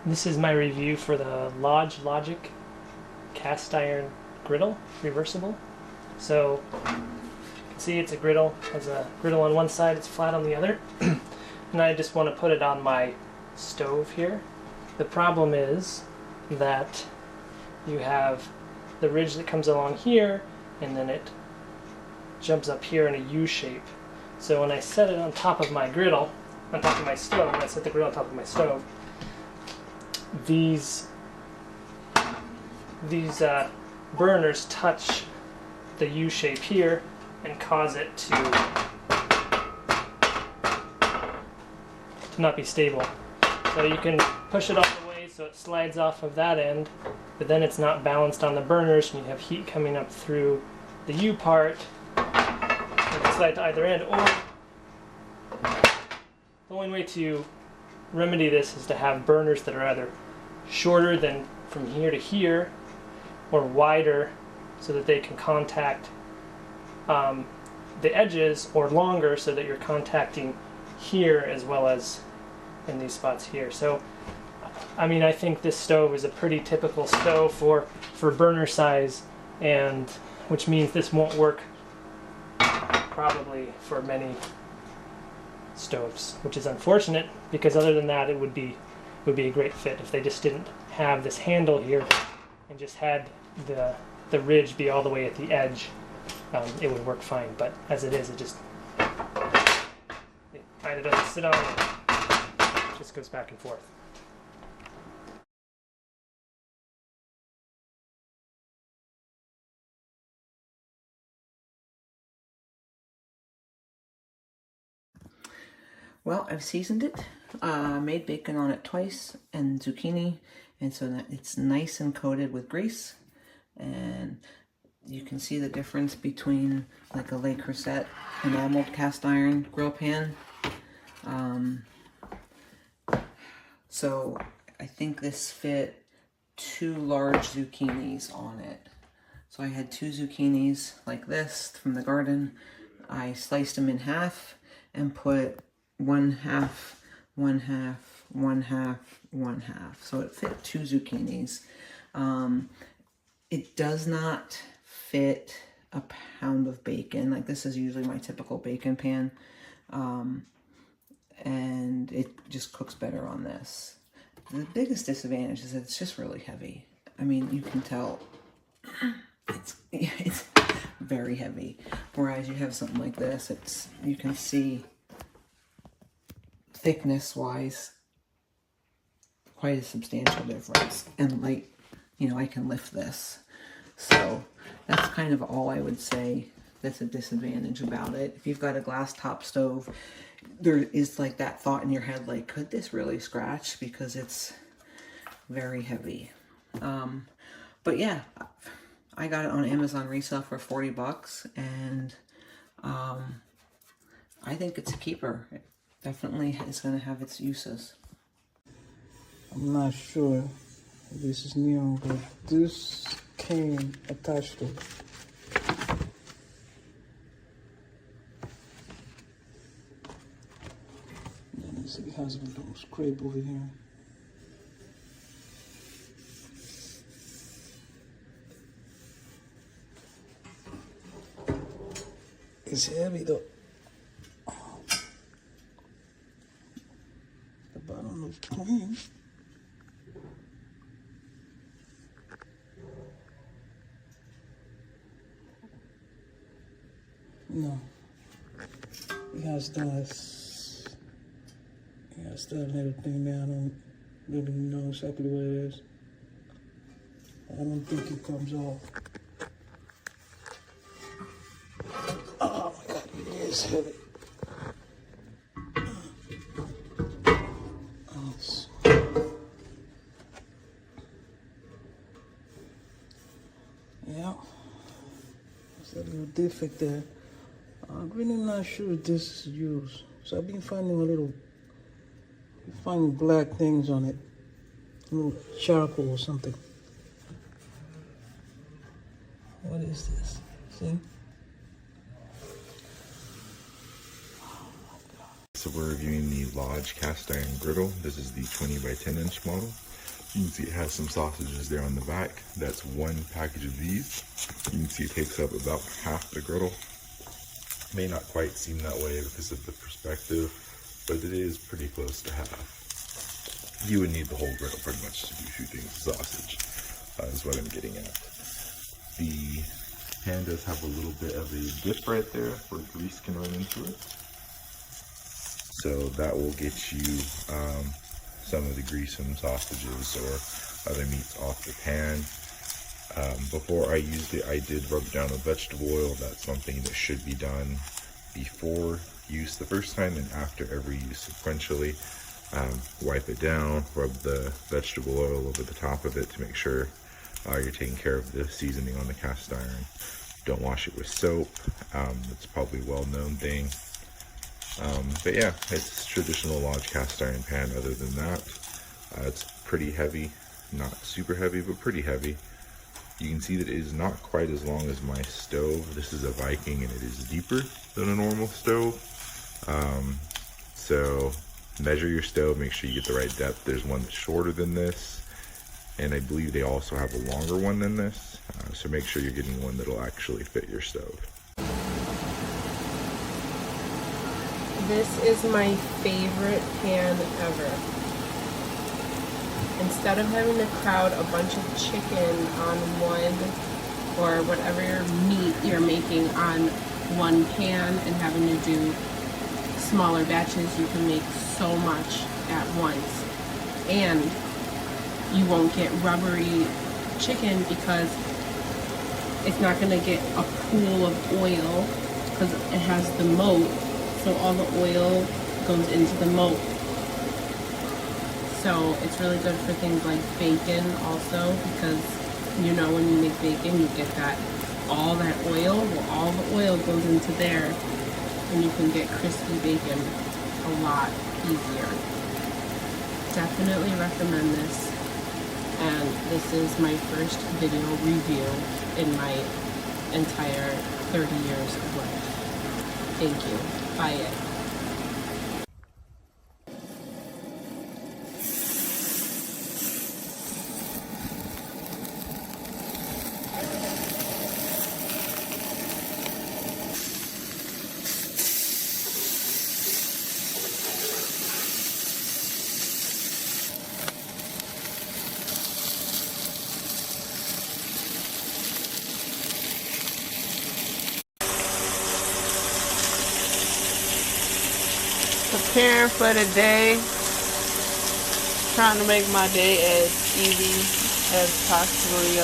This is my review for the Lodge Logic cast iron griddle, reversible. So you can see it's a griddle, has a griddle on one side, it's flat on the other. And I just want to put it on my stove here. The problem is that you have the ridge that comes along here and then it jumps up here in a U shape. So when I set it on top of my griddle, on top of my stove, when I set the griddle on top of my stove, these burners touch the U shape here and cause it to not be stable. So you can push it all the way so it slides off of that end, but then it's not balanced on the burners and you have heat coming up through the U part. You can slide to either end, or the only way to remedy this is to have burners that are either shorter than from here to here or wider so that they can contact the edges, or longer so that you're contacting here as well as in these spots here. So I mean, I think this stove is a pretty typical stove for burner size, and which means this won't work probably for many stoves, which is unfortunate, because other than that it would be a great fit if they just didn't have this handle here and just had the ridge be all the way at the edge. It would work fine, but as it is, it either doesn't sit on, it just goes back and forth. Well, I've seasoned it, made bacon on it twice, and zucchini, and so that it's nice and coated with grease. And you can see the difference between like a Le Creuset enameled cast iron grill pan. So I think this fit 2 large zucchinis on it. So I had 2 zucchinis like this from the garden. I sliced them in half and put 1/2, 1/2, 1/2, 1/2. So it fit 2 zucchinis. It does not fit a pound of bacon. Like, this is usually my typical bacon pan. And it just cooks better on this. The biggest disadvantage is that it's just really heavy. I mean, you can tell it's very heavy. Whereas you have something like this, you can see thickness wise quite a substantial difference. And like, you know, I can lift this. So that's kind of all I would say that's a disadvantage about it. If you've got a glass top stove, there is like that thought in your head, like, could this really scratch? Because it's very heavy. But yeah, I got it on Amazon resale for 40 bucks, and I think it's a keeper. It definitely is going to have its uses. I'm not sure if this is neon, but this came attached to it. It has a little scrape over here. It's heavy though. The bottom looks clean. No. It has this. Yeah, stuff and everything there. I don't really know exactly what it is. I don't think it comes off. Oh my God, it is heavy. Yeah, there's a little defect there. I'm really not sure if this is used. So I've been finding black things on it, a little charcoal or something. What is this? See? So we're reviewing the Lodge cast iron griddle. This is the 20 by 10 inch model. You can see it has some sausages there on the back. That's one package of these. You can see it takes up about half the griddle. May not quite seem that way because of the perspective, but it is pretty close to half. You would need the whole griddle pretty much to do 2 things of sausage, is what I'm getting at. The pan does have a little bit of a dip right there where grease can run into it. So that will get you some of the grease from sausages or other meats off the pan. Before I used it, I did rub it down with vegetable oil. That's something that should be done before use the first time and after every use sequentially. Wipe it down, rub the vegetable oil over the top of it to make sure you're taking care of the seasoning on the cast iron. Don't wash it with soap. It's probably a well-known thing. But yeah, it's traditional large cast iron pan. Other than that, it's pretty heavy. Not super heavy, but pretty heavy. You can see that it is not quite as long as my stove. This is a Viking and it is deeper than a normal stove. So measure your stove, make sure you get the right depth. There's one that's shorter than this, and I believe they also have a longer one than this. So make sure you're getting one that'll actually fit your stove. This is my favorite pan ever. Instead of having to crowd a bunch of chicken on one, or whatever meat you're making on one pan and having to do smaller batches, you can make so much at once. And you won't get rubbery chicken because it's not going to get a pool of oil because it has the moat. So all the oil goes into the moat. So it's really good for things like bacon also, because you know when you make bacon you get that all that oil. Well, all the oil goes into there and you can get crispy bacon a lot easier. Definitely recommend this, and this is my first video review in my entire 30 years of life. Thank you. Buy it. Preparing for the day, trying to make my day as easy as possibly